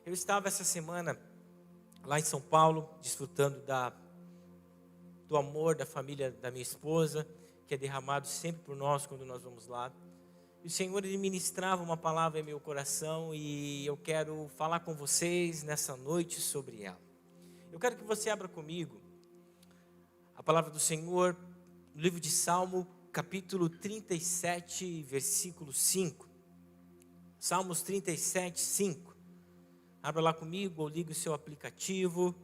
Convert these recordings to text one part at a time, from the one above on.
Eu estava essa semana lá em São Paulo, desfrutando do amor da família da minha esposa, que é derramado sempre por nós quando nós vamos lá. E o Senhor, Ele ministrava uma palavra em meu coração e eu quero falar com vocês nessa noite sobre ela. Eu quero que você abra comigo a palavra do Senhor no livro de Salmo, capítulo 37, versículo 5. Salmos 37, 5. Abra lá comigo ou ligue o seu aplicativo.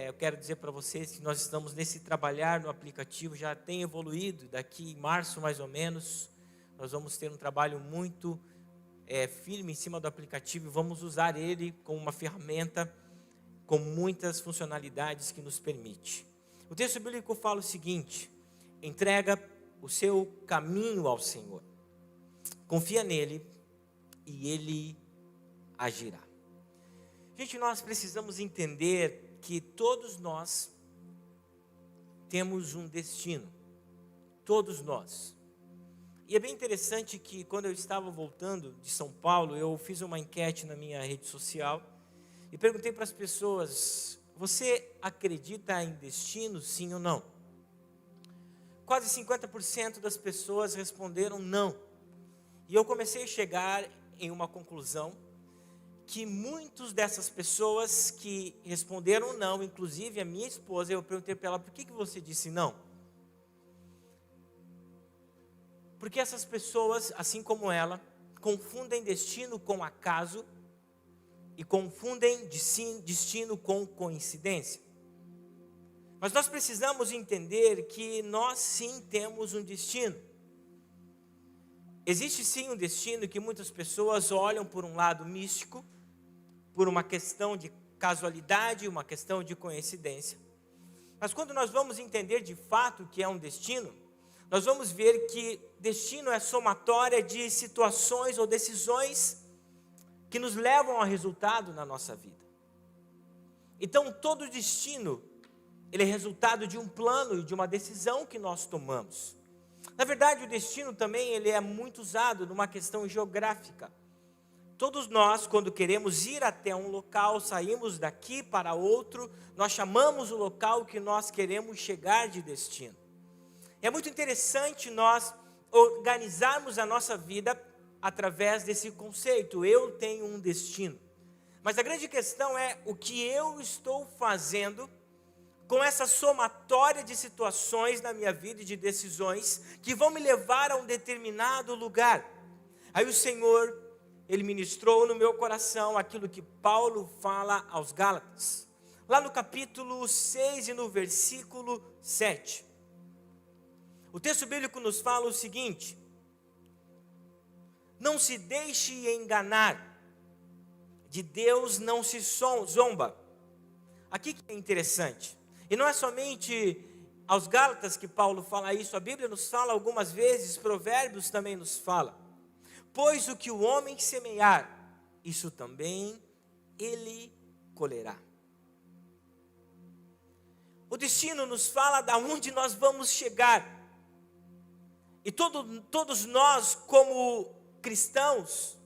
Eu quero dizer para vocês que nós estamos nesse trabalhar no aplicativo, já tem evoluído. Daqui em março mais ou menos, nós vamos ter um trabalho muito firme em cima do aplicativo e vamos usar ele como uma ferramenta com muitas funcionalidades que nos permite. O texto bíblico fala o seguinte: entrega o seu caminho ao Senhor, confia nele e ele agirá. Gente, nós precisamos entender que todos nós temos um destino, todos nós. E é bem interessante que quando eu estava voltando de São Paulo, eu fiz uma enquete na minha rede social e perguntei para as pessoas: você acredita em destino, sim ou não? Quase 50% das pessoas responderam não. E eu comecei a chegar em uma conclusão que muitas dessas pessoas que responderam não, inclusive a minha esposa, eu perguntei para ela: por que você disse não? Porque essas pessoas, assim como ela, confundem destino com acaso e confundem destino com coincidência. Mas nós precisamos entender que nós sim temos um destino. Existe sim um destino que muitas pessoas olham por um lado místico, por uma questão de casualidade, uma questão de coincidência. Mas quando nós vamos entender de fato o que é um destino, nós vamos ver que destino é somatória de situações ou decisões que nos levam a resultado na nossa vida. Então todo destino, ele é resultado de um plano e de uma decisão que nós tomamos. Na verdade, o destino também ele é muito usado numa questão geográfica. Todos nós, quando queremos ir até um local, saímos daqui para outro, nós chamamos o local que nós queremos chegar de destino. É muito interessante nós organizarmos a nossa vida através desse conceito: eu tenho um destino. Mas a grande questão é o que eu estou fazendo com essa somatória de situações na minha vida e de decisões que vão me levar a um determinado lugar. Aí o Senhor, Ele ministrou no meu coração aquilo que Paulo fala aos Gálatas, lá no capítulo 6 e no versículo 7. O texto bíblico nos fala o seguinte: não se deixe enganar, de Deus não se zomba. Aqui que é interessante, e não é somente aos Gálatas que Paulo fala isso, a Bíblia nos fala algumas vezes, Provérbios também nos fala: pois o que o homem semear, isso também ele colherá. O destino nos fala de onde nós vamos chegar. E todos nós, como cristãos,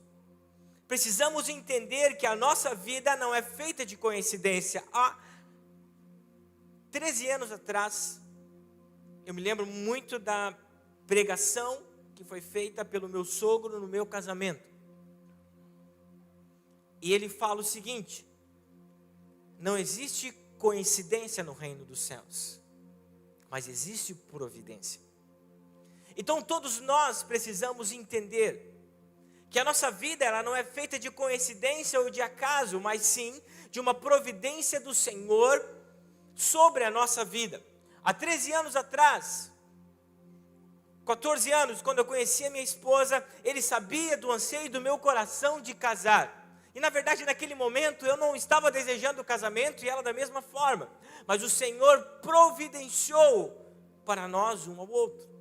precisamos entender que a nossa vida não é feita de coincidência. Há 13 anos atrás, eu me lembro muito da pregação que foi feita pelo meu sogro no meu casamento. E ele fala o seguinte: não existe coincidência no reino dos céus, mas existe providência. Então todos nós precisamos entender que a nossa vida ela não é feita de coincidência ou de acaso, mas sim de uma providência do Senhor sobre a nossa vida. Há 13 anos atrás, 14 anos, quando eu conheci a minha esposa, Ele sabia do anseio do meu coração de casar. E na verdade naquele momento eu não estava desejando o casamento e ela da mesma forma. Mas o Senhor providenciou para nós um ao outro.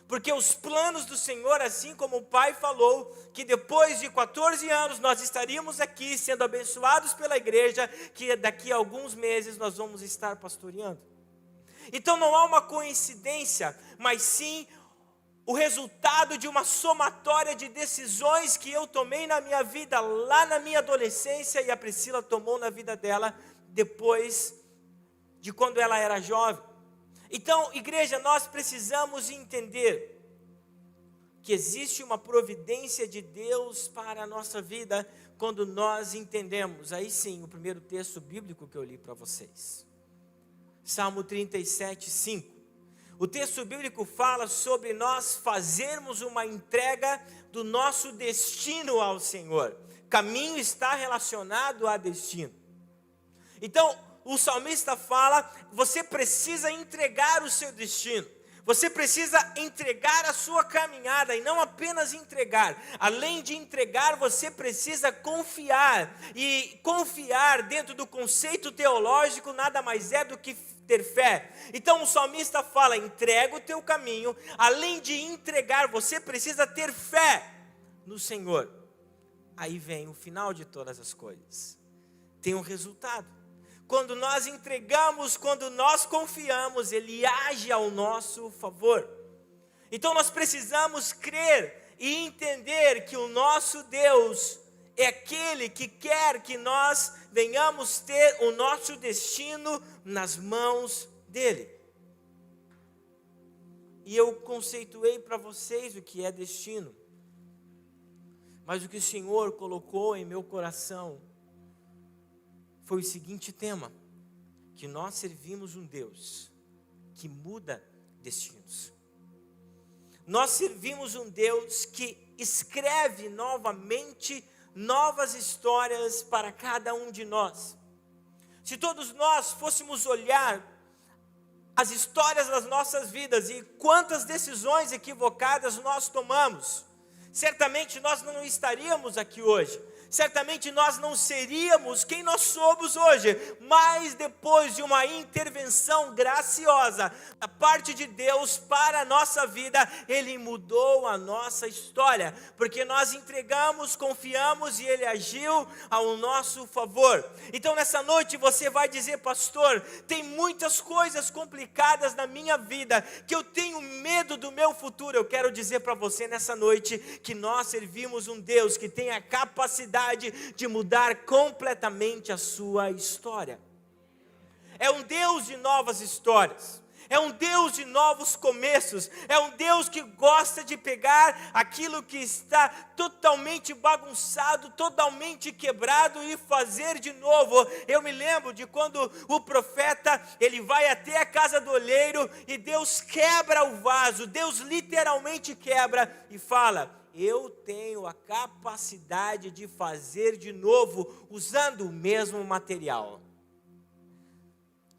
Porque os planos do Senhor, assim como o Pai falou, que depois de 14 anos nós estaríamos aqui sendo abençoados pela igreja, que daqui a alguns meses nós vamos estar pastoreando. Então não há uma coincidência, mas sim o resultado de uma somatória de decisões que eu tomei na minha vida, lá na minha adolescência, e a Priscila tomou na vida dela, depois de quando ela era jovem. Então, igreja, nós precisamos entender que existe uma providência de Deus para a nossa vida, quando nós entendemos. Aí sim, o primeiro texto bíblico que eu li para vocês, Salmo 37, 5. O texto bíblico fala sobre nós fazermos uma entrega do nosso destino ao Senhor. Caminho está relacionado a destino. Então, o salmista fala, você precisa entregar o seu destino. Você precisa entregar a sua caminhada, e não apenas entregar. Além de entregar, você precisa confiar. E confiar, dentro do conceito teológico, nada mais é do que ter fé. Então o salmista fala, entrega o teu caminho. Além de entregar, você precisa ter fé no Senhor. Aí vem o final de todas as coisas. Tem um resultado. Quando nós entregamos, quando nós confiamos, Ele age ao nosso favor. Então nós precisamos crer e entender que o nosso Deus é aquele que quer que nós venhamos ter o nosso destino nas mãos dEle. E eu conceituei para vocês o que é destino. Mas o que o Senhor colocou em meu coração foi o seguinte tema: que nós servimos um Deus que muda destinos. Nós servimos um Deus que escreve novamente novas histórias para cada um de nós. Se todos nós fôssemos olhar as histórias das nossas vidas e quantas decisões equivocadas nós tomamos, certamente nós não estaríamos aqui hoje. Certamente nós não seríamos quem nós somos hoje, mas depois de uma intervenção graciosa da parte de Deus para a nossa vida, Ele mudou a nossa história, porque nós entregamos, confiamos e Ele agiu ao nosso favor. Então nessa noite você vai dizer: pastor, tem muitas coisas complicadas na minha vida, que eu tenho medo do meu futuro. Eu quero dizer para você nessa noite, que nós servimos um Deus que tem a capacidade de mudar completamente a sua história. É um Deus de novas histórias, é um Deus de novos começos, é um Deus que gosta de pegar aquilo que está totalmente bagunçado, totalmente quebrado e fazer de novo. Eu me lembro de quando o profeta, ele vai até a casa do oleiro e Deus quebra o vaso, Deus literalmente quebra e fala: eu tenho a capacidade de fazer de novo, usando o mesmo material.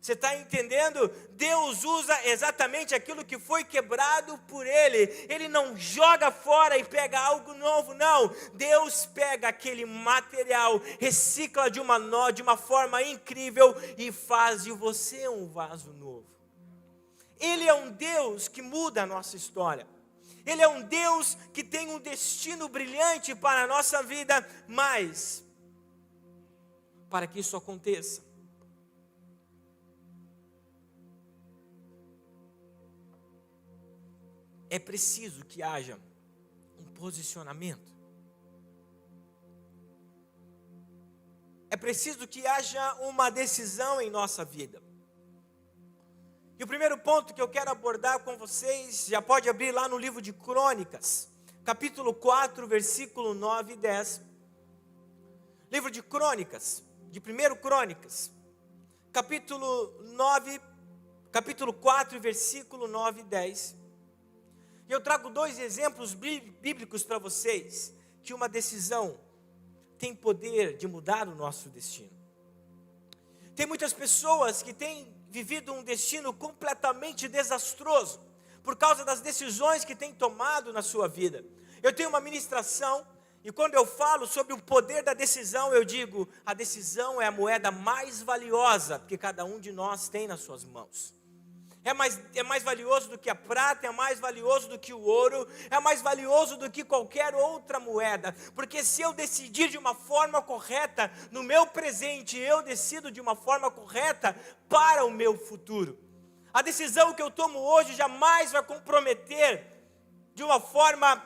Você está entendendo? Deus usa exatamente aquilo que foi quebrado por Ele. Ele não joga fora e pega algo novo, não. Deus pega aquele material, recicla de uma forma incrível e faz de você um vaso novo. Ele é um Deus que muda a nossa história. Ele é um Deus que tem um destino brilhante para a nossa vida, mas para que isso aconteça, é preciso que haja um posicionamento. É preciso que haja uma decisão em nossa vida. E o primeiro ponto que eu quero abordar com vocês, já pode abrir lá no livro de Crônicas, capítulo 4, versículo 9 e 10. Livro de Crônicas, de 1 Crônicas, capítulo 4, versículo 9 e 10. E eu trago dois exemplos bíblicos para vocês, que uma decisão tem poder de mudar o nosso destino. Tem muitas pessoas que têm vivido um destino completamente desastroso, por causa das decisões que têm tomado na sua vida. Eu tenho uma ministração, e quando eu falo sobre o poder da decisão, eu digo: a decisão é a moeda mais valiosa que cada um de nós tem nas suas mãos. É mais valioso do que a prata, é mais valioso do que o ouro, é mais valioso do que qualquer outra moeda, porque se eu decidir de uma forma correta no meu presente, eu decido de uma forma correta para o meu futuro. A decisão que eu tomo hoje jamais vai comprometer de uma forma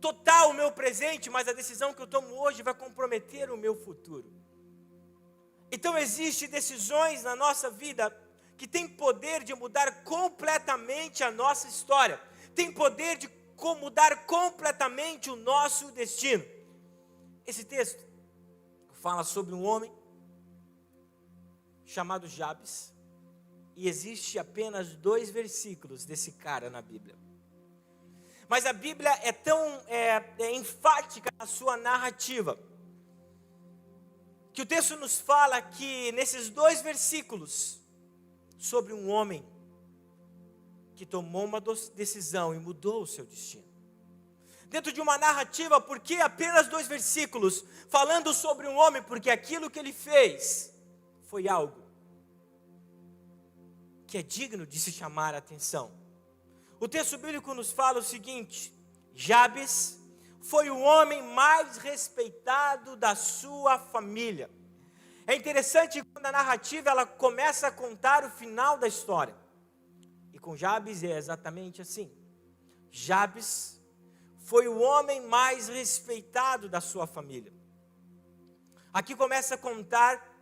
total o meu presente, mas a decisão que eu tomo hoje vai comprometer o meu futuro. Então existem decisões na nossa vida que têm poder de mudar completamente a nossa história, tem poder de mudar completamente o nosso destino. Esse texto fala sobre um homem chamado Jabes, e existe apenas 2 versículos desse cara na Bíblia. Mas a Bíblia é tão enfática na sua narrativa, que o texto nos fala que nesses 2 versículos, sobre um homem que tomou uma decisão e mudou o seu destino. Dentro de uma narrativa, por que apenas 2 versículos falando sobre um homem? Porque aquilo que ele fez foi algo que é digno de se chamar a atenção. O texto bíblico nos fala o seguinte: Jabes foi o homem mais respeitado da sua família. É interessante quando a narrativa ela começa a contar o final da história. E com Jabes é exatamente assim. Jabes foi o homem mais respeitado da sua família. Aqui começa a contar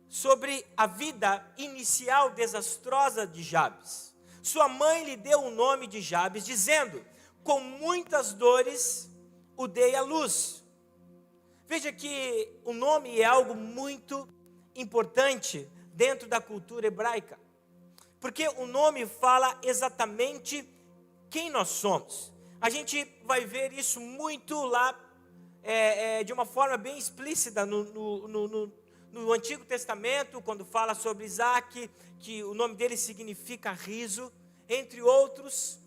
sobre a vida inicial desastrosa de Jabes. Sua mãe lhe deu o nome de Jabes, dizendo: com muitas dores o dei à luz. Veja que o nome é algo muito importante dentro da cultura hebraica, porque o nome fala exatamente quem nós somos. A gente vai ver isso muito lá, de uma forma bem explícita no Antigo Testamento, quando fala sobre Isaac, que o nome dele significa riso, entre outros.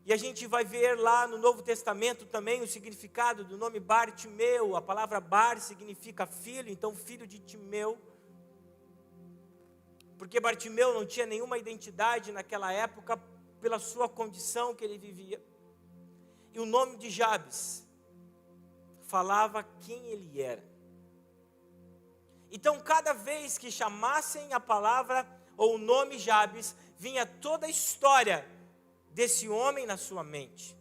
E a gente vai ver lá no Novo Testamento também o significado do nome Bartimeu. A palavra Bar significa filho, então filho de Timeu. Porque Bartimeu não tinha nenhuma identidade naquela época pela sua condição que ele vivia. E o nome de Jabes falava quem ele era. Então, cada vez que chamassem a palavra ou o nome Jabes, vinha toda a história desse homem na sua mente.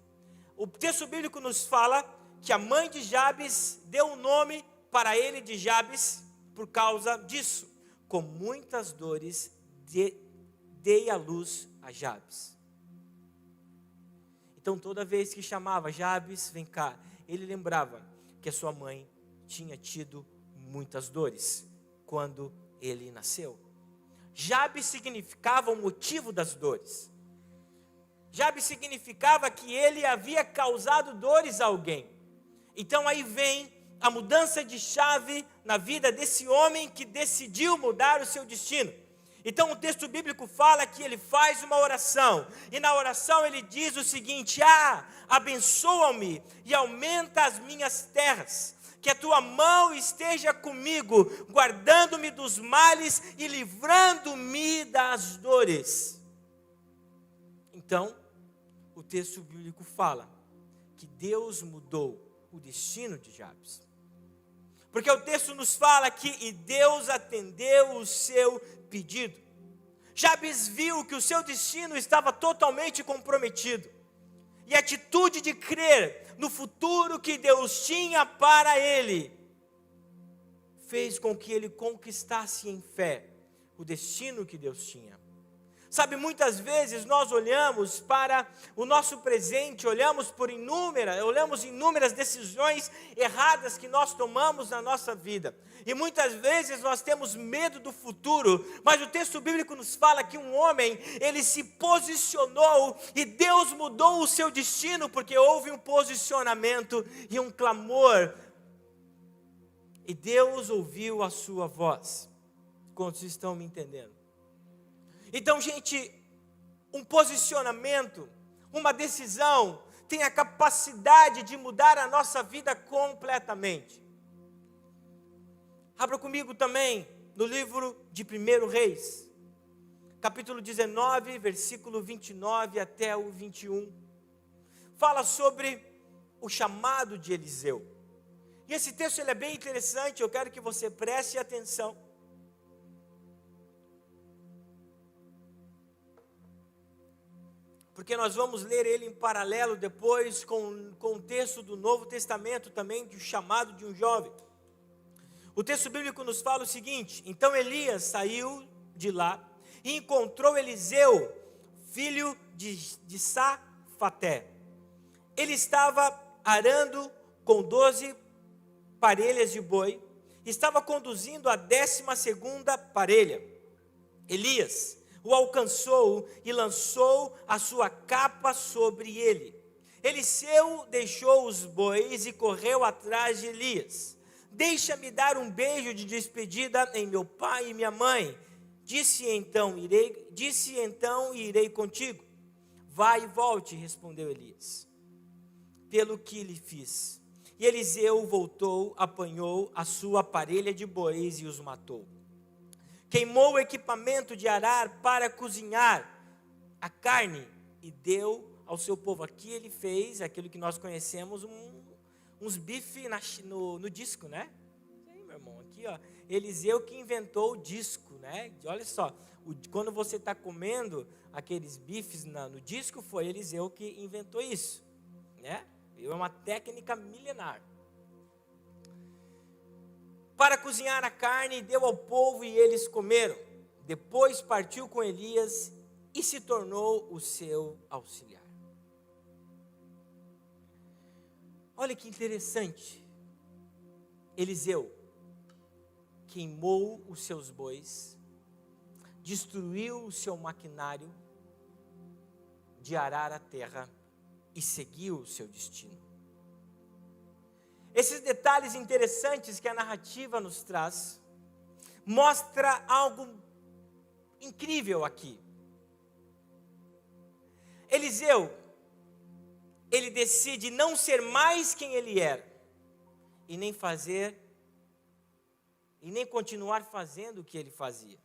O texto bíblico nos fala que a mãe de Jabes deu o nome para ele de Jabes por causa disso. Com muitas dores dei a luz a Jabes. Então, toda vez que chamava Jabes, vem cá, ele lembrava que a sua mãe tinha tido muitas dores quando ele nasceu. Jabes significava o motivo das dores. Jabes significava que ele havia causado dores a alguém. Então aí vem a mudança de chave na vida desse homem que decidiu mudar o seu destino. Então o texto bíblico fala que ele faz uma oração, e na oração ele diz o seguinte: abençoa-me e aumenta as minhas terras, que a tua mão esteja comigo, guardando-me dos males e livrando-me das dores. Então, o texto bíblico fala que Deus mudou o destino de Jabes. Porque o texto nos fala que e Deus atendeu o seu pedido. Jabes viu que o seu destino estava totalmente comprometido. E a atitude de crer no futuro que Deus tinha para ele fez com que ele conquistasse em fé o destino que Deus tinha. Sabe, muitas vezes nós olhamos para o nosso presente, olhamos inúmeras decisões erradas que nós tomamos na nossa vida. E muitas vezes nós temos medo do futuro, mas o texto bíblico nos fala que um homem, ele se posicionou e Deus mudou o seu destino, porque houve um posicionamento e um clamor. E Deus ouviu a sua voz. Quantos estão me entendendo? Então, gente, um posicionamento, uma decisão, tem a capacidade de mudar a nossa vida completamente. Abra comigo também no livro de 1 Reis, capítulo 19, versículo 29 até o 21. Fala sobre o chamado de Eliseu. E esse texto ele é bem interessante, eu quero que você preste atenção. porque nós vamos ler ele em paralelo depois com o texto do Novo Testamento também, do chamado de um jovem. O texto bíblico nos fala o seguinte: então Elias saiu de lá e encontrou Eliseu, filho de Safaté. Ele estava arando com 12 parelhas de boi, estava conduzindo a 12ª parelha. Elias o alcançou e lançou a sua capa sobre ele. Eliseu deixou os bois e correu atrás de Elias. Deixa-me dar um beijo de despedida em meu pai e minha mãe. Disse então, irei contigo. Vai e volte, respondeu Elias. Pelo que lhe fiz. E Eliseu voltou, apanhou a sua parelha de bois e os matou. Queimou o equipamento de arar para cozinhar a carne e deu ao seu povo. Aqui ele fez aquilo que nós conhecemos, uns bifes no disco, né? Sim, meu irmão, aqui ó, Eliseu que inventou o disco, né? Olha só, quando você está comendo aqueles bifes no disco, foi Eliseu que inventou isso, né? É uma técnica milenar. Para cozinhar a carne, deu ao povo e eles comeram. Depois partiu com Elias e se tornou o seu auxiliar. Olha que interessante. Eliseu queimou os seus bois, destruiu o seu maquinário de arar a terra e seguiu o seu destino. Esses detalhes interessantes que a narrativa nos traz, mostra algo incrível aqui. Eliseu, ele decide não ser mais quem ele era, e nem continuar fazendo o que ele fazia.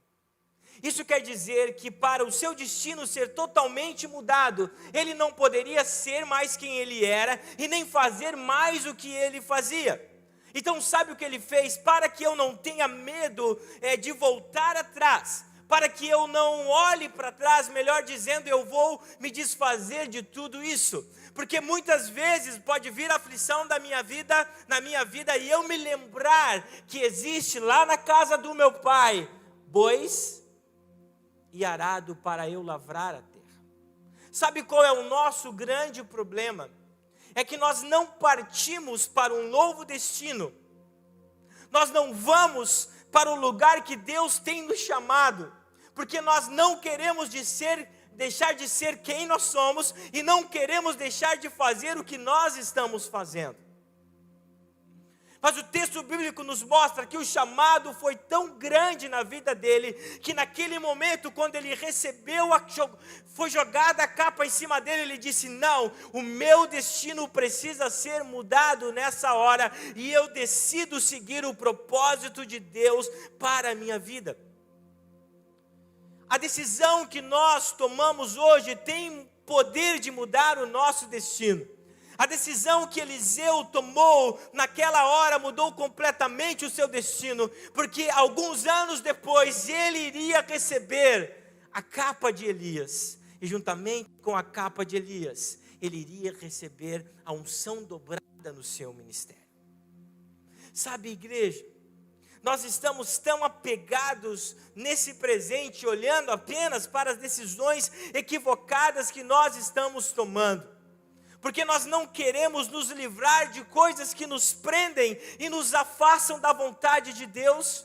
Isso quer dizer que para o seu destino ser totalmente mudado, ele não poderia ser mais quem ele era e nem fazer mais o que ele fazia. Então sabe o que ele fez? Para que eu não tenha medo de voltar atrás, para que eu não olhe para trás, melhor dizendo, eu vou me desfazer de tudo isso. Porque muitas vezes pode vir a aflição na minha vida e eu me lembrar que existe lá na casa do meu pai bois e arado para eu lavrar a terra. Sabe qual é o nosso grande problema? É que nós não partimos para um novo destino. Nós não vamos para o lugar que Deus tem nos chamado, porque nós não queremos deixar de ser quem nós somos e não queremos deixar de fazer o que nós estamos fazendo. Mas o texto bíblico nos mostra que o chamado foi tão grande na vida dele, que naquele momento, quando ele recebeu, foi jogada a capa em cima dele, ele disse: não, o meu destino precisa ser mudado nessa hora, e eu decido seguir o propósito de Deus para a minha vida. A decisão que nós tomamos hoje tem poder de mudar o nosso destino. A decisão que Eliseu tomou naquela hora mudou completamente o seu destino, porque alguns anos depois ele iria receber a capa de Elias, e juntamente com a capa de Elias, ele iria receber a unção dobrada no seu ministério. Sabe, igreja, nós estamos tão apegados nesse presente, olhando apenas para as decisões equivocadas que nós estamos tomando, porque nós não queremos nos livrar de coisas que nos prendem e nos afastam da vontade de Deus.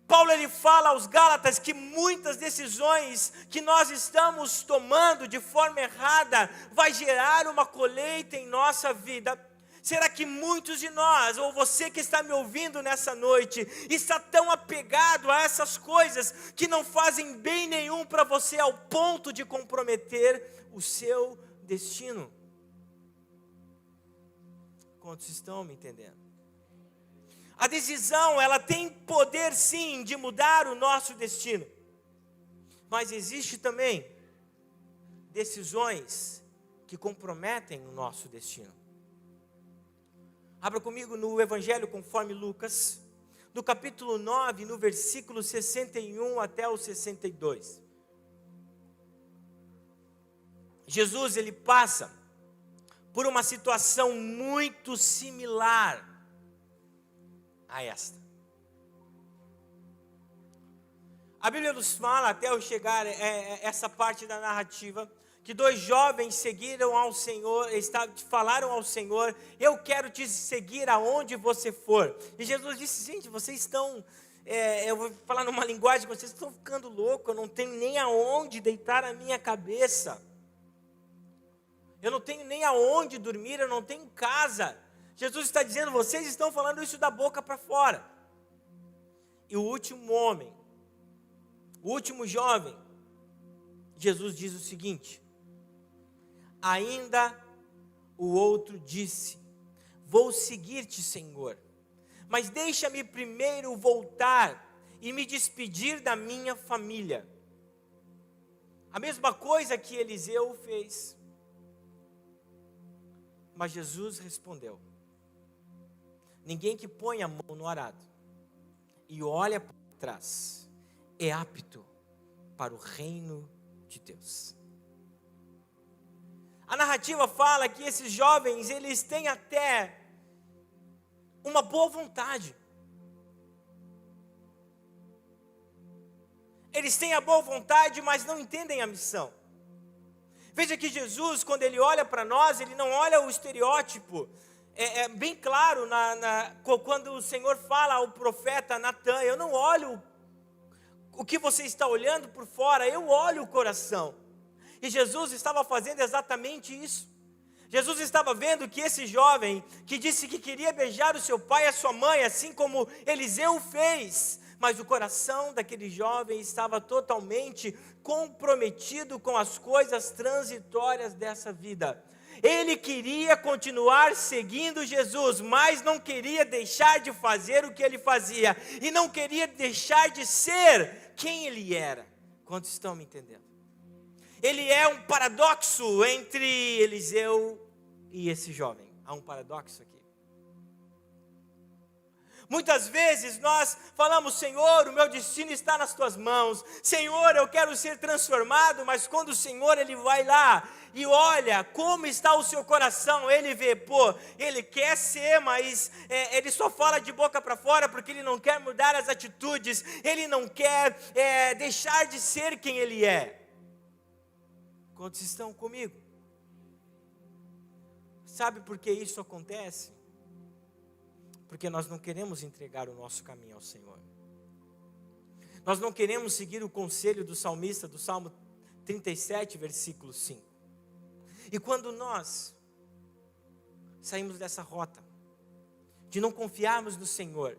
Paulo ele fala aos Gálatas que muitas decisões que nós estamos tomando de forma errada vai gerar uma colheita em nossa vida. Será que muitos de nós, ou você que está me ouvindo nessa noite, está tão apegado a essas coisas que não fazem bem nenhum para você ao ponto de comprometer o seu destino? Quantos estão me entendendo? A decisão, ela tem poder sim de mudar o nosso destino, mas existe também decisões que comprometem o nosso destino. Abra comigo no Evangelho conforme Lucas, no capítulo 9, no versículo 61 até o 62. Jesus, ele passa por uma situação muito similar a esta. A Bíblia nos fala, até eu chegar essa parte da narrativa, que dois jovens seguiram ao Senhor, falaram ao Senhor: eu quero te seguir aonde você for. E Jesus disse: gente, vocês estão, eu vou falar numa linguagem, vocês estão ficando loucos, eu não tenho nem aonde deitar a minha cabeça. Eu não tenho nem aonde dormir, eu não tenho casa. Jesus está dizendo: vocês estão falando isso da boca para fora. E o último homem, o último jovem, Jesus diz o seguinte: ainda o outro disse: vou seguir-te, Senhor, mas deixa-me primeiro voltar e me despedir da minha família. A mesma coisa que Eliseu fez. Mas Jesus respondeu: ninguém que põe a mão no arado e olha para trás é apto para o reino de Deus. A narrativa fala que esses jovens, eles têm até uma boa vontade. Eles têm a boa vontade, mas não entendem a missão. Veja que Jesus, quando ele olha para nós, ele não olha o estereótipo. É bem claro quando o Senhor fala ao profeta Natan: eu não olho o que você está olhando por fora, eu olho o coração. E Jesus estava fazendo exatamente isso. Jesus estava vendo que esse jovem, que disse que queria beijar o seu pai e a sua mãe, assim como Eliseu fez, mas o coração daquele jovem estava totalmente comprometido com as coisas transitórias dessa vida. Ele queria continuar seguindo Jesus, mas não queria deixar de fazer o que ele fazia, e não queria deixar de ser quem ele era. Quantos estão me entendendo? Ele é um paradoxo entre Eliseu e esse jovem. Há um paradoxo aqui. Muitas vezes nós falamos: Senhor, o meu destino está nas tuas mãos. Senhor, eu quero ser transformado. Mas quando o Senhor, ele vai lá e olha como está o seu coração, ele vê, ele quer ser, mas ele só fala de boca para fora, porque ele não quer mudar as atitudes, ele não quer deixar de ser quem ele é. Quantos estão comigo? Sabe por que isso acontece? Porque nós não queremos entregar o nosso caminho ao Senhor. Nós não queremos seguir o conselho do salmista, do Salmo 37, versículo 5. E quando nós saímos dessa rota, de não confiarmos no Senhor,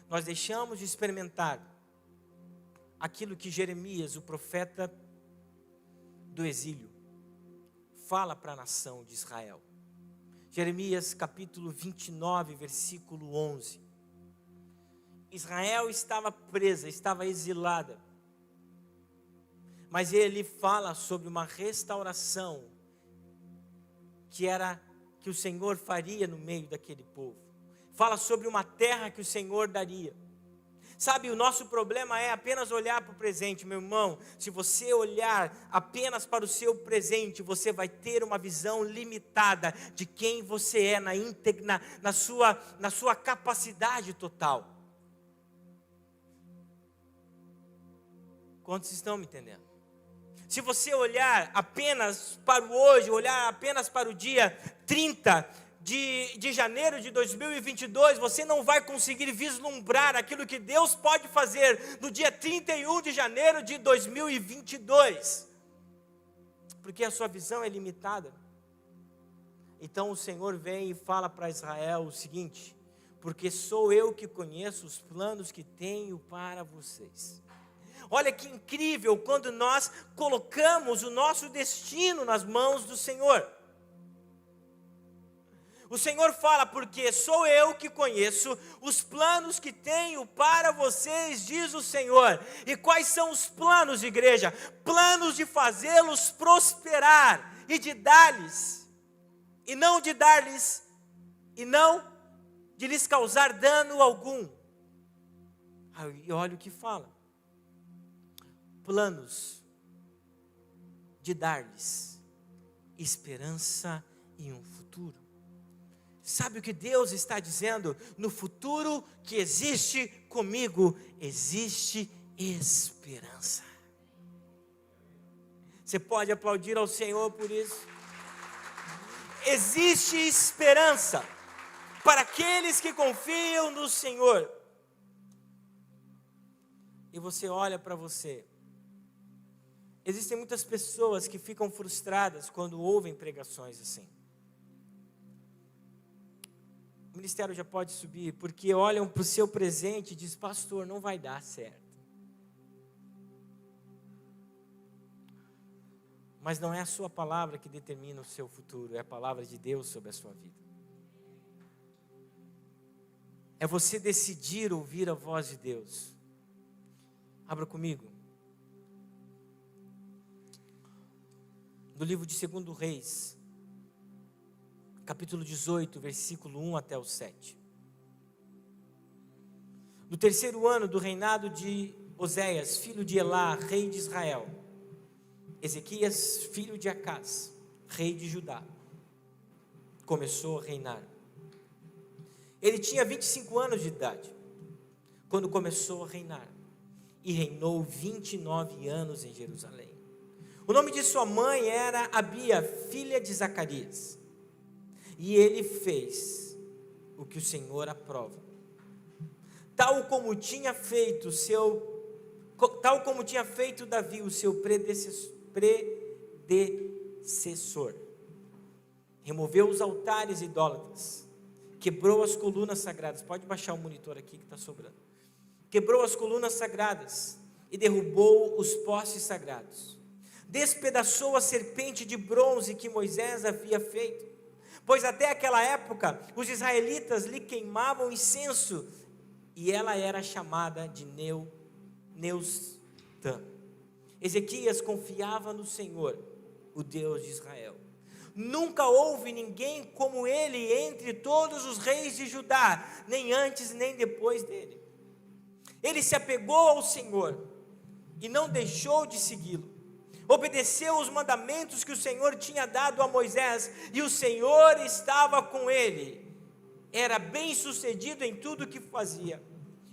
nós deixamos de experimentar aquilo que Jeremias, o profeta do exílio, fala para a nação de Israel. Jeremias capítulo 29, versículo 11. Israel estava presa, estava exilada. Mas ele fala sobre uma restauração que o Senhor faria no meio daquele povo. Fala sobre uma terra que o Senhor daria. Sabe, o nosso problema é apenas olhar para o presente, meu irmão. Se você olhar apenas para o seu presente, você vai ter uma visão limitada de quem você é na sua capacidade total. Quantos estão me entendendo? Se você olhar apenas para o hoje, olhar apenas para o dia 30 de janeiro de 2022, você não vai conseguir vislumbrar aquilo que Deus pode fazer no dia 31 de janeiro de 2022, porque a sua visão é limitada. Então o Senhor vem e fala para Israel o seguinte: porque sou eu que conheço os planos que tenho para vocês. Olha que incrível quando nós colocamos o nosso destino nas mãos do Senhor. O Senhor fala: porque sou eu que conheço os planos que tenho para vocês, diz o Senhor. E quais são os planos, igreja? Planos de fazê-los prosperar e de dar-lhes, e não de dar-lhes, e não de lhes causar dano algum. E olha o que fala: planos de dar-lhes esperança e um futuro. Sabe o que Deus está dizendo? No futuro que existe comigo, existe esperança. Você pode aplaudir ao Senhor por isso? Existe esperança para aqueles que confiam no Senhor. E você olha para você. Existem muitas pessoas que ficam frustradas quando ouvem pregações assim. O ministério já pode subir, porque olham para o seu presente e dizem: pastor, não vai dar certo. Mas não é a sua palavra que determina o seu futuro, é a palavra de Deus sobre a sua vida. É você decidir ouvir a voz de Deus. Abra comigo. No livro de 2 Reis, capítulo 18, versículo 1 até o 7. No 3º ano do reinado de Oséias, filho de Elá, rei de Israel, Ezequias, filho de Acás, rei de Judá, começou a reinar. Ele tinha 25 anos de idade quando começou a reinar, e reinou 29 anos em Jerusalém. O nome de sua mãe era Abia, filha de Zacarias. E ele fez o que o Senhor aprova, tal como tinha feito Davi, o seu predecessor. Removeu os altares idólatras, quebrou as colunas sagradas. Pode baixar o monitor aqui que está sobrando. Quebrou as colunas sagradas e derrubou os postes sagrados. Despedaçou a serpente de bronze que Moisés havia feito, pois até aquela época os israelitas lhe queimavam incenso, e ela era chamada de Neustã. Ezequias confiava no Senhor, o Deus de Israel. Nunca houve ninguém como ele entre todos os reis de Judá, nem antes nem depois dele. Ele se apegou ao Senhor e não deixou de segui-lo. Obedeceu os mandamentos que o Senhor tinha dado a Moisés, e o Senhor estava com ele. Era bem sucedido em tudo o que fazia.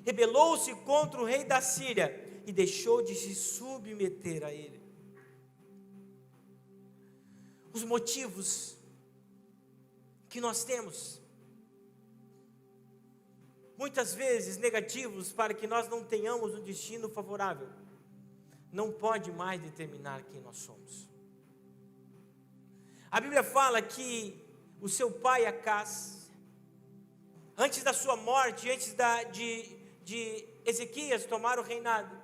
Rebelou-se contra o rei da Síria e deixou de se submeter a ele. Os motivos que nós temos, muitas vezes negativos, para que nós não tenhamos um destino favorável, não pode mais determinar quem nós somos. A Bíblia fala que o seu pai Acás, antes da sua morte, antes de Ezequias tomar o reinado,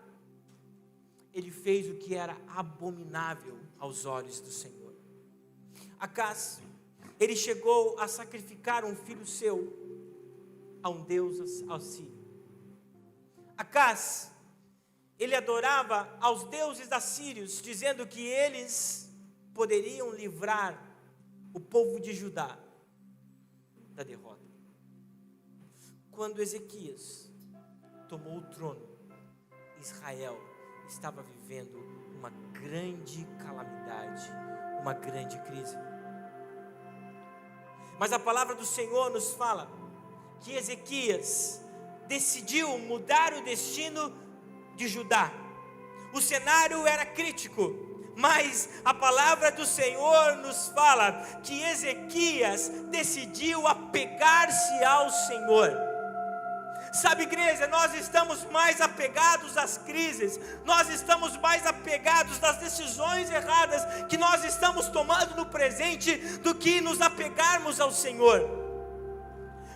ele fez o que era abominável aos olhos do Senhor. Acás, ele chegou a sacrificar um filho seu a um deus assírio. Acás, ele adorava aos deuses assírios, dizendo que eles poderiam livrar o povo de Judá da derrota. Quando Ezequias tomou o trono, Israel estava vivendo uma grande calamidade, uma grande crise. Mas a palavra do Senhor nos fala que Ezequias decidiu mudar o destino de Judá. O cenário era crítico, mas a palavra do Senhor nos fala que Ezequias decidiu apegar-se ao Senhor. Sabe, igreja, nós estamos mais apegados às crises, nós estamos mais apegados às decisões erradas que nós estamos tomando no presente, do que nos apegarmos ao Senhor.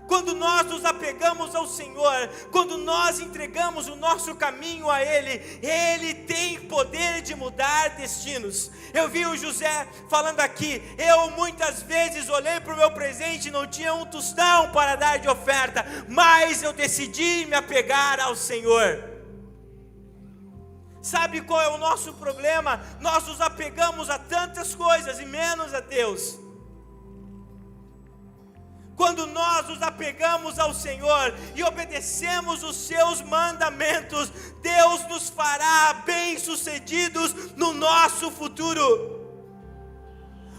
Quando nós nos apegamos ao Senhor, quando nós entregamos o nosso caminho a Ele, Ele tem poder de mudar destinos. Eu vi o José falando aqui: eu muitas vezes olhei para o meu presente e não tinha um tostão para dar de oferta, mas eu decidi me apegar ao Senhor. Sabe qual é o nosso problema? Nós nos apegamos a tantas coisas e menos a Deus. Quando nós nos apegamos ao Senhor e obedecemos os seus mandamentos, Deus nos fará bem-sucedidos no nosso futuro.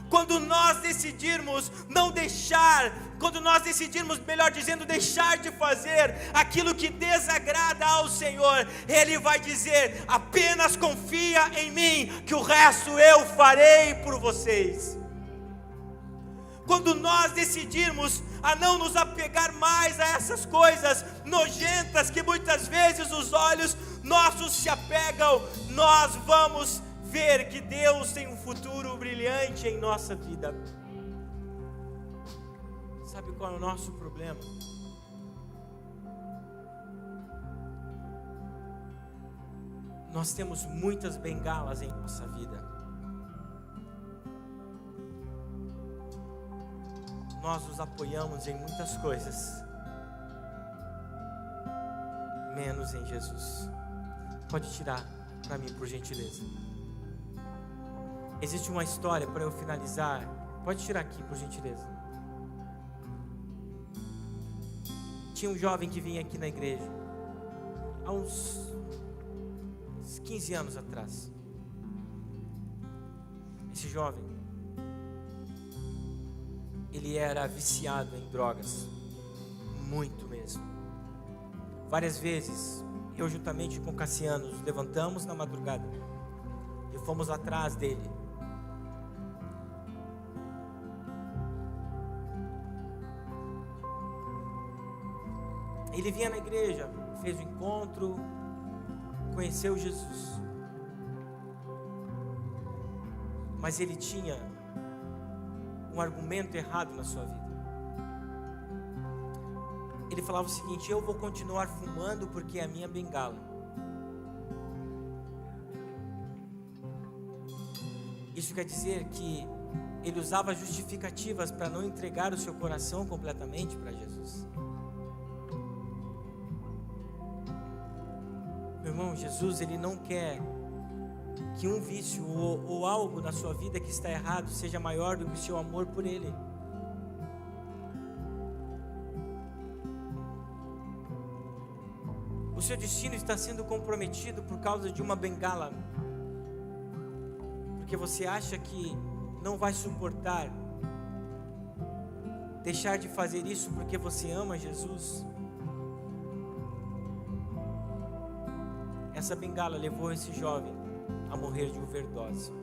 Quando nós decidirmos não deixar, quando nós decidirmos, melhor dizendo, deixar de fazer aquilo que desagrada ao Senhor, Ele vai dizer: apenas confia em mim, que o resto eu farei por vocês. Quando nós decidirmos a não nos apegar mais a essas coisas nojentas que muitas vezes os olhos nossos se apegam, nós vamos ver que Deus tem um futuro brilhante em nossa vida. Sabe qual é o nosso problema? Nós temos muitas bengalas em nossa vida. Nós nos apoiamos em muitas coisas, menos em Jesus. Pode tirar para mim, por gentileza. Existe uma história para eu finalizar. Pode tirar aqui, por gentileza. Tinha um jovem que vinha aqui na igreja há uns 15 anos atrás. Esse jovem, ele era viciado em drogas, muito mesmo. Várias vezes, eu juntamente com Cassiano, nos levantamos na madrugada e fomos atrás dele. Ele vinha na igreja, fez o encontro, conheceu Jesus. Mas ele tinha um argumento errado na sua vida. Ele falava o seguinte: eu vou continuar fumando porque é a minha bengala. Isso quer dizer que ele usava justificativas para não entregar o seu coração completamente para Jesus. Meu irmão, Jesus, Ele não quer que um vício ou algo na sua vida que está errado seja maior do que o seu amor por Ele. O seu destino está sendo comprometido por causa de uma bengala, porque você acha que não vai suportar deixar de fazer isso porque você ama Jesus. Essa bengala levou esse jovem a morrer de overdose.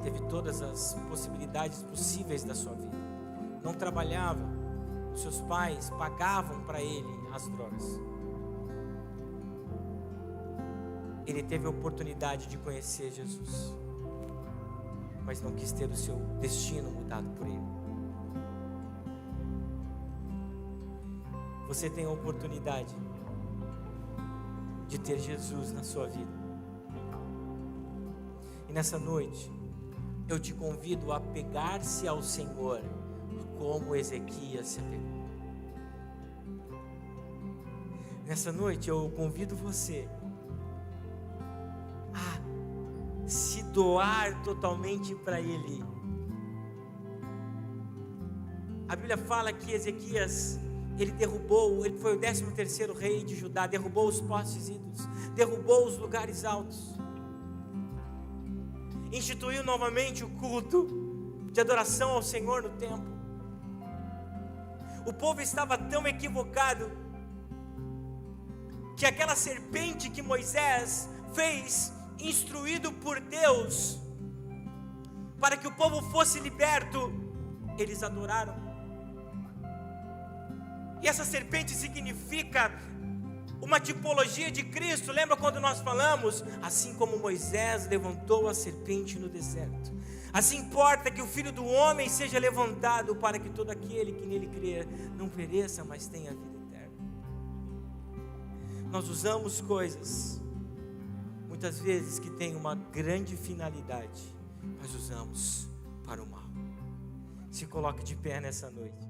Teve todas as possibilidades possíveis da sua vida. Não trabalhava, seus pais pagavam para ele as drogas. Ele teve a oportunidade de conhecer Jesus, mas não quis ter o seu destino mudado por ele. Você tem a oportunidade de ter Jesus na sua vida. E nessa noite, eu te convido a pegar-se ao Senhor, como Ezequias se apegou. Nessa noite, eu convido você a se doar totalmente para Ele. A Bíblia fala que Ezequias, ele foi o 13º rei de Judá, derrubou os postes ídolos, derrubou os lugares altos, instituiu novamente o culto de adoração ao Senhor no templo. O povo estava tão equivocado, que aquela serpente que Moisés fez, instruído por Deus, para que o povo fosse liberto, eles adoraram. E essa serpente significa uma tipologia de Cristo. Lembra quando nós falamos? Assim como Moisés levantou a serpente no deserto, assim importa que o Filho do Homem seja levantado, para que todo aquele que nele crer não pereça, mas tenha vida eterna. Nós usamos coisas, muitas vezes, que têm uma grande finalidade, mas usamos para o mal. Se coloque de pé nessa noite.